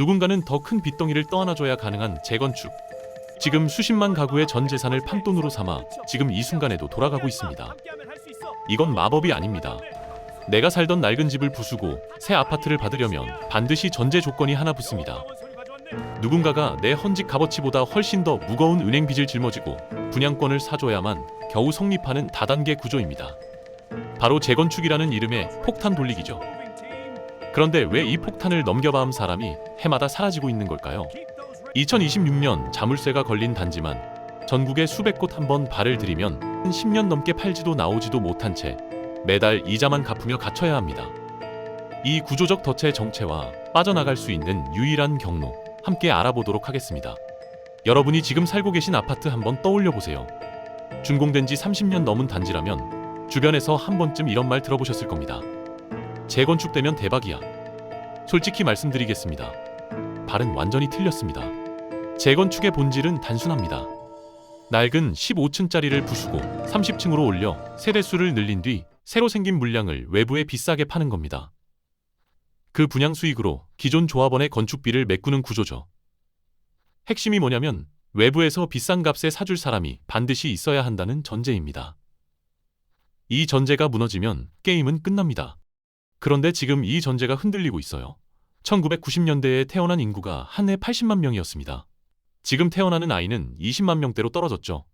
누군가는 더 큰 빚덩이를 떠안아줘야 가능한 재건축. 지금 수십만 가구의 전 재산을 판돈으로 삼아 지금 이 순간에도 돌아가고 있습니다. 이건 마법이 아닙니다. 내가 살던 낡은 집을 부수고 새 아파트를 받으려면 반드시 전제 조건이 하나 붙습니다. 누군가가 내 헌집 값어치보다 훨씬 더 무거운 은행 빚을 짊어지고 분양권을 사줘야만 겨우 성립하는 다단계 구조입니다. 바로 재건축이라는 이름의 폭탄 돌리기죠. 그런데 왜 이 폭탄을 넘겨봐온 사람이 해마다 사라지고 있는 걸까요? 2026년 자물쇠가 걸린 단지만 전국에 수백 곳 한번 발을 들이면 10년 넘게 팔지도 나오지도 못한 채 매달 이자만 갚으며 갇혀야 합니다. 이 구조적 덫의 정체와 빠져나갈 수 있는 유일한 경로, 함께 알아보도록 하겠습니다. 여러분이 지금 살고 계신 아파트 한번 떠올려 보세요. 준공된 지 30년 넘은 단지라면 주변에서 한 번쯤 이런 말 들어보셨을 겁니다. 재건축되면 대박이야. 솔직히 말씀드리겠습니다. 발은 완전히 틀렸습니다. 재건축의 본질은 단순합니다. 낡은 15층짜리를 부수고 30층으로 올려 세대수를 늘린 뒤 새로 생긴 물량을 외부에 비싸게 파는 겁니다. 그 분양 수익으로 기존 조합원의 건축비를 메꾸는 구조죠. 핵심이 뭐냐면 외부에서 비싼 값에 사줄 사람이 반드시 있어야 한다는 전제입니다. 이 전제가 무너지면 게임은 끝납니다. 그런데 지금 이 전제가 흔들리고 있어요. 1990년대에 태어난 인구가 한 해 80만 명이었습니다. 지금 태어나는 아이는 20만 명대로 떨어졌죠.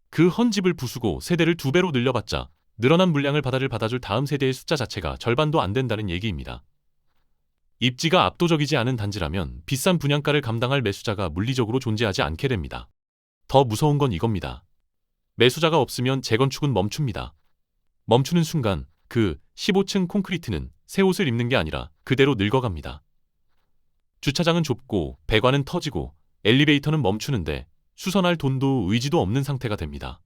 그 헌집을 부수고 세대를 2배로 늘려봤자 늘어난 물량을 받아줄 다음 세대의 숫자 자체가 절반도 안 된다는 얘기입니다. 입지가 압도적이지 않은 단지라면 비싼 분양가를 감당할 매수자가 물리적으로 존재하지 않게 됩니다. 더 무서운 건 이겁니다. 매수자가 없으면 재건축은 멈춥니다. 멈추는 순간 그 15층 콘크리트는 새 옷을 입는 게 아니라 그대로 늙어갑니다. 주차장은 좁고 배관은 터지고 엘리베이터는 멈추는데 수선할 돈도 의지도 없는 상태가 됩니다.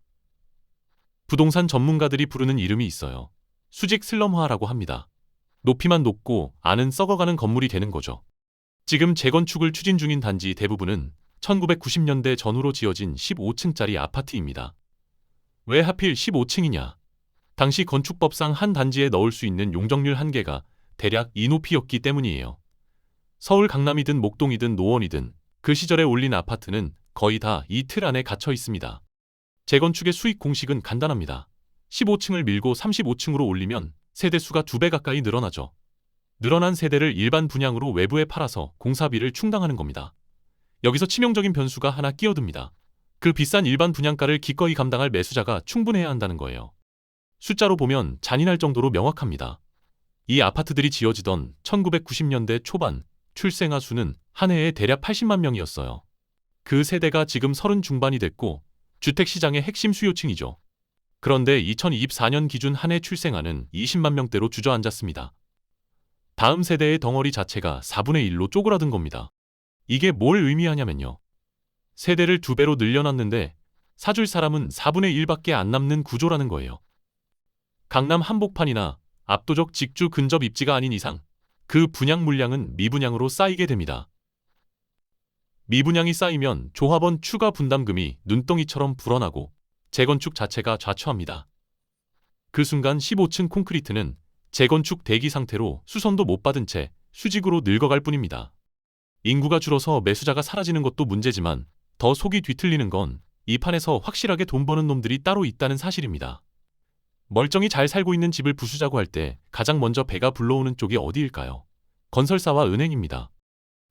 부동산 전문가들이 부르는 이름이 있어요. 수직 슬럼화라고 합니다. 높이만 높고 안은 썩어가는 건물이 되는 거죠. 지금 재건축을 추진 중인 단지 대부분은 1990년대 전후로 지어진 15층짜리 아파트입니다. 왜 하필 15층이냐? 당시 건축법상 한 단지에 넣을 수 있는 용적률 한계가 대략 이 높이였기 때문이에요. 서울 강남이든 목동이든 노원이든 그 시절에 올린 아파트는 거의 다 이 틀 안에 갇혀 있습니다. 재건축의 수익 공식은 간단합니다. 15층을 밀고 35층으로 올리면 세대수가 2배 가까이 늘어나죠. 늘어난 세대를 일반 분양으로 외부에 팔아서 공사비를 충당하는 겁니다. 여기서 치명적인 변수가 하나 끼어듭니다. 그 비싼 일반 분양가를 기꺼이 감당할 매수자가 충분해야 한다는 거예요. 숫자로 보면 잔인할 정도로 명확합니다. 이 아파트들이 지어지던 1990년대 초반 출생아 수는 한 해에 대략 80만 명이었어요. 그 세대가 지금 30 중반이 됐고 주택시장의 핵심 수요층이죠. 그런데 2024년 기준 한 해 출생아는 20만 명대로 주저앉았습니다. 다음 세대의 덩어리 자체가 4분의 1로 쪼그라든 겁니다. 이게 뭘 의미하냐면요. 세대를 2배로 늘려놨는데 사줄 사람은 4분의 1밖에 안 남는 구조라는 거예요. 강남 한복판이나 압도적 직주 근접 입지가 아닌 이상 그 분양 물량은 미분양으로 쌓이게 됩니다. 미분양이 쌓이면 조합원 추가 분담금이 눈덩이처럼 불어나고 재건축 자체가 좌초합니다. 그 순간 15층 콘크리트는 재건축 대기 상태로 수선도 못 받은 채 수직으로 늙어갈 뿐입니다. 인구가 줄어서 매수자가 사라지는 것도 문제지만 더 속이 뒤틀리는 건 이 판에서 확실하게 돈 버는 놈들이 따로 있다는 사실입니다. 멀쩡히 잘 살고 있는 집을 부수자고 할 때 가장 먼저 배가 불러오는 쪽이 어디일까요? 건설사와 은행입니다.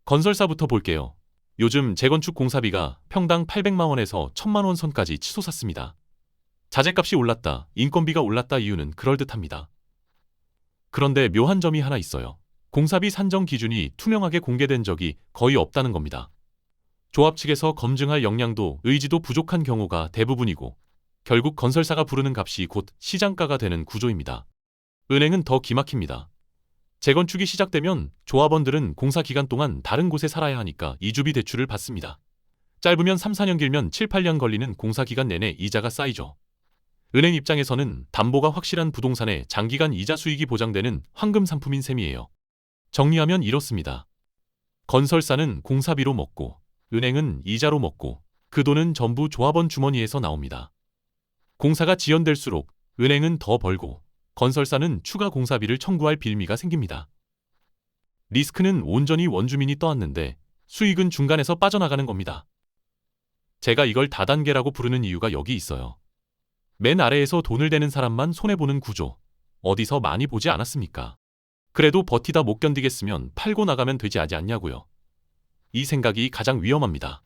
건설사부터 볼게요. 요즘 재건축 공사비가 평당 800만 원에서 1000만 원 선까지 치솟았습니다. 자재값이 올랐다, 인건비가 올랐다 이유는 그럴듯합니다. 그런데 묘한 점이 하나 있어요. 공사비 산정 기준이 투명하게 공개된 적이 거의 없다는 겁니다. 조합 측에서 검증할 역량도 의지도 부족한 경우가 대부분이고 결국 건설사가 부르는 값이 곧 시장가가 되는 구조입니다. 은행은 더 기막힙니다. 재건축이 시작되면 조합원들은 공사 기간 동안 다른 곳에 살아야 하니까 이주비 대출을 받습니다. 짧으면 3, 4년 길면 7, 8년 걸리는 공사 기간 내내 이자가 쌓이죠. 은행 입장에서는 담보가 확실한 부동산에 장기간 이자 수익이 보장되는 황금 상품인 셈이에요. 정리하면 이렇습니다. 건설사는 공사비로 먹고 은행은 이자로 먹고 그 돈은 전부 조합원 주머니에서 나옵니다. 공사가 지연될수록 은행은 더 벌고 건설사는 추가 공사비를 청구할 빌미가 생깁니다. 리스크는 온전히 원주민이 떠안는데 수익은 중간에서 빠져나가는 겁니다. 제가 이걸 다단계라고 부르는 이유가 여기 있어요. 맨 아래에서 돈을 대는 사람만 손해보는 구조. 어디서 많이 보지 않았습니까? 그래도 버티다 못 견디겠으면 팔고 나가면 되지 않냐고요. 이 생각이 가장 위험합니다.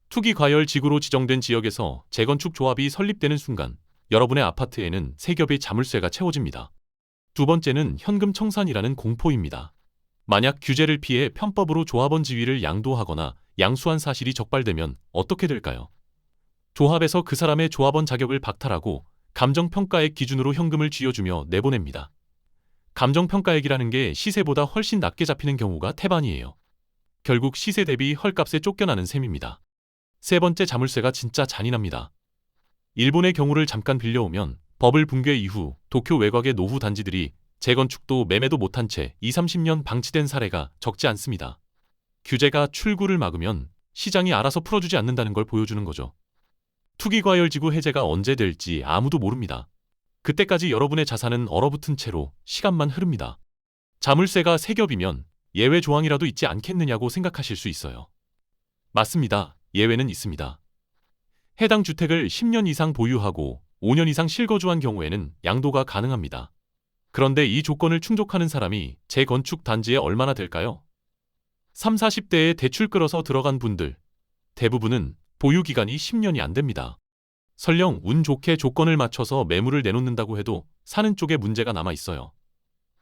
투기 과열 지구로 지정된 지역에서 재건축 조합이 설립되는 순간 여러분의 아파트에는 세 겹의 자물쇠가 채워집니다. 두 번째는 현금 청산이라는 공포입니다. 만약 규제를 피해 편법으로 조합원 지위를 양도하거나 양수한 사실이 적발되면 어떻게 될까요? 조합에서 그 사람의 조합원 자격을 박탈하고 감정평가액 기준으로 현금을 쥐어주며 내보냅니다. 감정평가액이라는 게 시세보다 훨씬 낮게 잡히는 경우가 태반이에요. 결국 시세 대비 헐값에 쫓겨나는 셈입니다. 세 번째 자물쇠가 진짜 잔인합니다. 일본의 경우를 잠깐 빌려오면 버블 붕괴 이후 도쿄 외곽의 노후 단지들이 재건축도 매매도 못한 채 20-30년 방치된 사례가 적지 않습니다. 규제가 출구를 막으면 시장이 알아서 풀어주지 않는다는 걸 보여주는 거죠. 투기과열지구 해제가 언제 될지 아무도 모릅니다. 그때까지 여러분의 자산은 얼어붙은 채로 시간만 흐릅니다. 자물쇠가 세 겹이면 예외 조항이라도 있지 않겠느냐고 생각하실 수 있어요. 맞습니다. 예외는 있습니다. 해당 주택을 10년 이상 보유하고 5년 이상 실거주한 경우에는 양도가 가능합니다. 그런데 이 조건을 충족하는 사람이 재건축 단지에 얼마나 될까요? 30, 40대에 대출 끌어서 들어간 분들, 대부분은 보유기간이 10년이 안 됩니다. 설령 운 좋게 조건을 맞춰서 매물을 내놓는다고 해도 사는 쪽에 문제가 남아 있어요.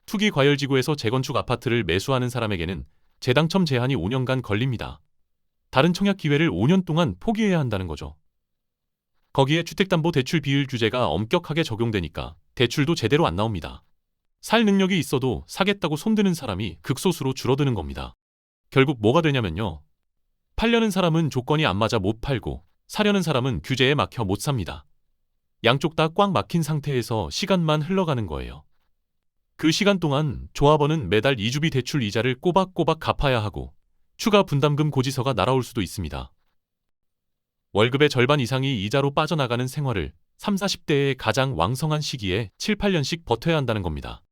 투기 과열지구에서 재건축 아파트를 매수하는 사람에게는 재당첨 제한이 5년간 걸립니다. 다른 청약 기회를 5년 동안 포기해야 한다는 거죠. 거기에 주택담보대출 비율 규제가 엄격하게 적용되니까 대출도 제대로 안 나옵니다. 살 능력이 있어도 사겠다고 손드는 사람이 극소수로 줄어드는 겁니다. 결국 뭐가 되냐면요. 팔려는 사람은 조건이 안 맞아 못 팔고 사려는 사람은 규제에 막혀 못 삽니다. 양쪽 다 꽉 막힌 상태에서 시간만 흘러가는 거예요. 그 시간 동안 조합원은 매달 이주비 대출 이자를 꼬박꼬박 갚아야 하고 추가 분담금 고지서가 날아올 수도 있습니다. 월급의 절반 이상이 이자로 빠져나가는 생활을 30, 40대의 가장 왕성한 시기에 7, 8년씩 버텨야 한다는 겁니다.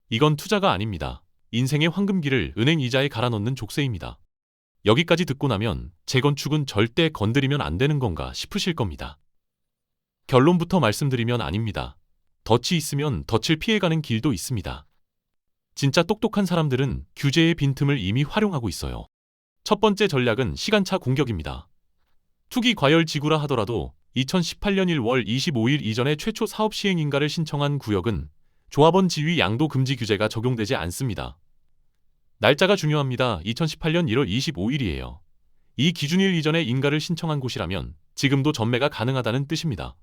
이건 투자가 아닙니다. 인생의 황금기를 은행 이자에 갈아넣는 족쇄입니다. 여기까지 듣고 나면 재건축은 절대 건드리면 안 되는 건가 싶으실 겁니다. 결론부터 말씀드리면 아닙니다. 덫이 있으면 덫을 피해가는 길도 있습니다. 진짜 똑똑한 사람들은 규제의 빈틈을 이미 활용하고 있어요. 첫 번째 전략은 시간차 공격입니다. 투기 과열 지구라 하더라도 2018년 1월 25일 이전에 최초 사업 시행 인가를 신청한 구역은 조합원 지위 양도 금지 규제가 적용되지 않습니다. 날짜가 중요합니다. 2018년 1월 25일이에요. 이 기준일 이전에 인가를 신청한 곳이라면 지금도 전매가 가능하다는 뜻입니다.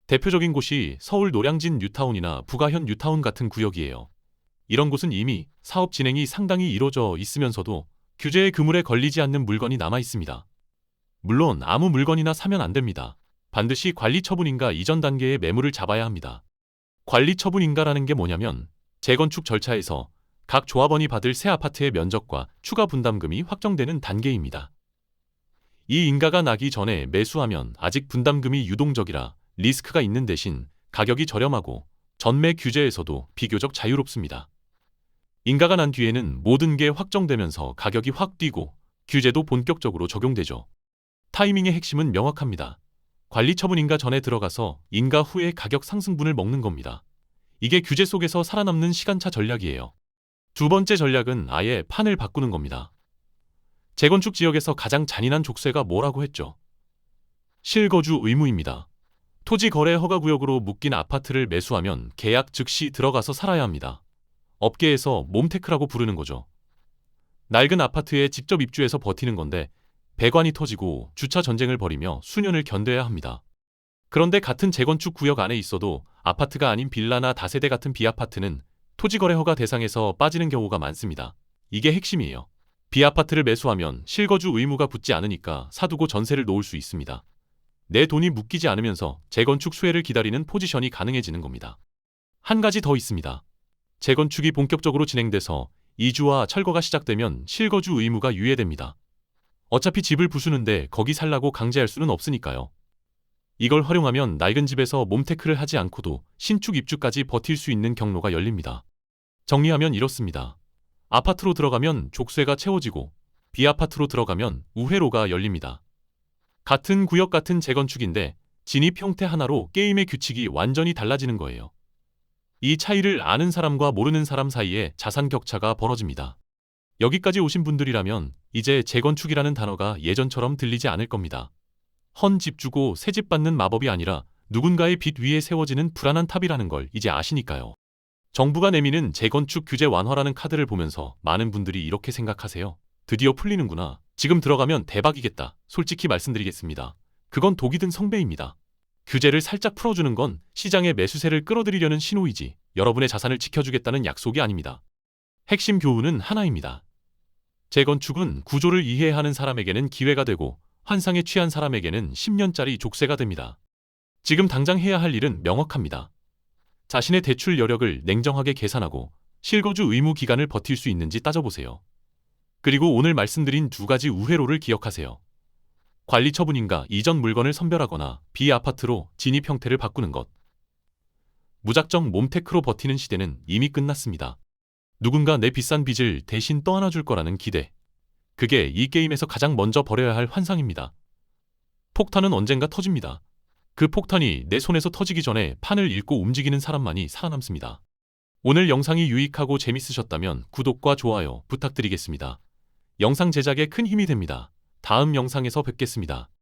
대표적인 곳이 서울 노량진 뉴타운이나 부가현 뉴타운 같은 구역이에요. 이런 곳은 이미 사업 진행이 상당히 이루어져 있으면서도 규제의 그물에 걸리지 않는 물건이 남아 있습니다. 물론 아무 물건이나 사면 안 됩니다. 반드시 관리처분인가 이전 단계의 매물을 잡아야 합니다. 관리처분인가라는 게 뭐냐면 재건축 절차에서 각 조합원이 받을 새 아파트의 면적과 추가 분담금이 확정되는 단계입니다. 이 인가가 나기 전에 매수하면 아직 분담금이 유동적이라 리스크가 있는 대신 가격이 저렴하고 전매 규제에서도 비교적 자유롭습니다. 인가가 난 뒤에는 모든 게 확정되면서 가격이 확 뛰고 규제도 본격적으로 적용되죠. 타이밍의 핵심은 명확합니다. 관리처분 인가 전에 들어가서 인가 후에 가격 상승분을 먹는 겁니다. 이게 규제 속에서 살아남는 시간차 전략이에요. 두 번째 전략은 아예 판을 바꾸는 겁니다. 재건축 지역에서 가장 잔인한 족쇄가 뭐라고 했죠? 실거주 의무입니다. 토지 거래 허가 구역으로 묶인 아파트를 매수하면 계약 즉시 들어가서 살아야 합니다. 업계에서 몸테크라고 부르는 거죠. 낡은 아파트에 직접 입주해서 버티는 건데 배관이 터지고 주차 전쟁을 벌이며 수년을 견뎌야 합니다. 그런데 같은 재건축 구역 안에 있어도 아파트가 아닌 빌라나 다세대 같은 비아파트는 토지거래 허가 대상에서 빠지는 경우가 많습니다. 이게 핵심이에요. 비아파트를 매수하면 실거주 의무가 붙지 않으니까 사두고 전세를 놓을 수 있습니다. 내 돈이 묶이지 않으면서 재건축 수혜를 기다리는 포지션이 가능해지는 겁니다. 한 가지 더 있습니다. 재건축이 본격적으로 진행돼서 이주와 철거가 시작되면 실거주 의무가 유예됩니다. 어차피 집을 부수는데 거기 살라고 강제할 수는 없으니까요. 이걸 활용하면 낡은 집에서 몸테크를 하지 않고도 신축 입주까지 버틸 수 있는 경로가 열립니다. 정리하면 이렇습니다. 아파트로 들어가면 족쇄가 채워지고 B아파트로 들어가면 우회로가 열립니다. 같은 구역 같은 재건축인데 진입 형태 하나로 게임의 규칙이 완전히 달라지는 거예요. 이 차이를 아는 사람과 모르는 사람 사이에 자산 격차가 벌어집니다. 여기까지 오신 분들이라면 이제 재건축이라는 단어가 예전처럼 들리지 않을 겁니다. 헌 집 주고 새 집 받는 마법이 아니라 누군가의 빚 위에 세워지는 불안한 탑이라는 걸 이제 아시니까요. 정부가 내미는 재건축 규제 완화라는 카드를 보면서 많은 분들이 이렇게 생각하세요. 드디어 풀리는구나. 지금 들어가면 대박이겠다. 솔직히 말씀드리겠습니다. 그건 독이 든 성배입니다. 규제를 살짝 풀어주는 건 시장의 매수세를 끌어들이려는 신호이지 여러분의 자산을 지켜주겠다는 약속이 아닙니다. 핵심 교훈은 하나입니다. 재건축은 구조를 이해하는 사람에게는 기회가 되고 환상에 취한 사람에게는 10년짜리 족쇄가 됩니다. 지금 당장 해야 할 일은 명확합니다. 자신의 대출 여력을 냉정하게 계산하고 실거주 의무 기간을 버틸 수 있는지 따져보세요. 그리고 오늘 말씀드린 두 가지 우회로를 기억하세요. 관리 처분인가 이전 물건을 선별하거나 B아파트로 진입 형태를 바꾸는 것. 무작정 몸테크로 버티는 시대는 이미 끝났습니다. 누군가 내 비싼 빚을 대신 떠안아줄 거라는 기대. 그게 이 게임에서 가장 먼저 버려야 할 환상입니다. 폭탄은 언젠가 터집니다. 그 폭탄이 내 손에서 터지기 전에 판을 읽고 움직이는 사람만이 살아남습니다. 오늘 영상이 유익하고 재밌으셨다면 구독과 좋아요 부탁드리겠습니다. 영상 제작에 큰 힘이 됩니다. 다음 영상에서 뵙겠습니다.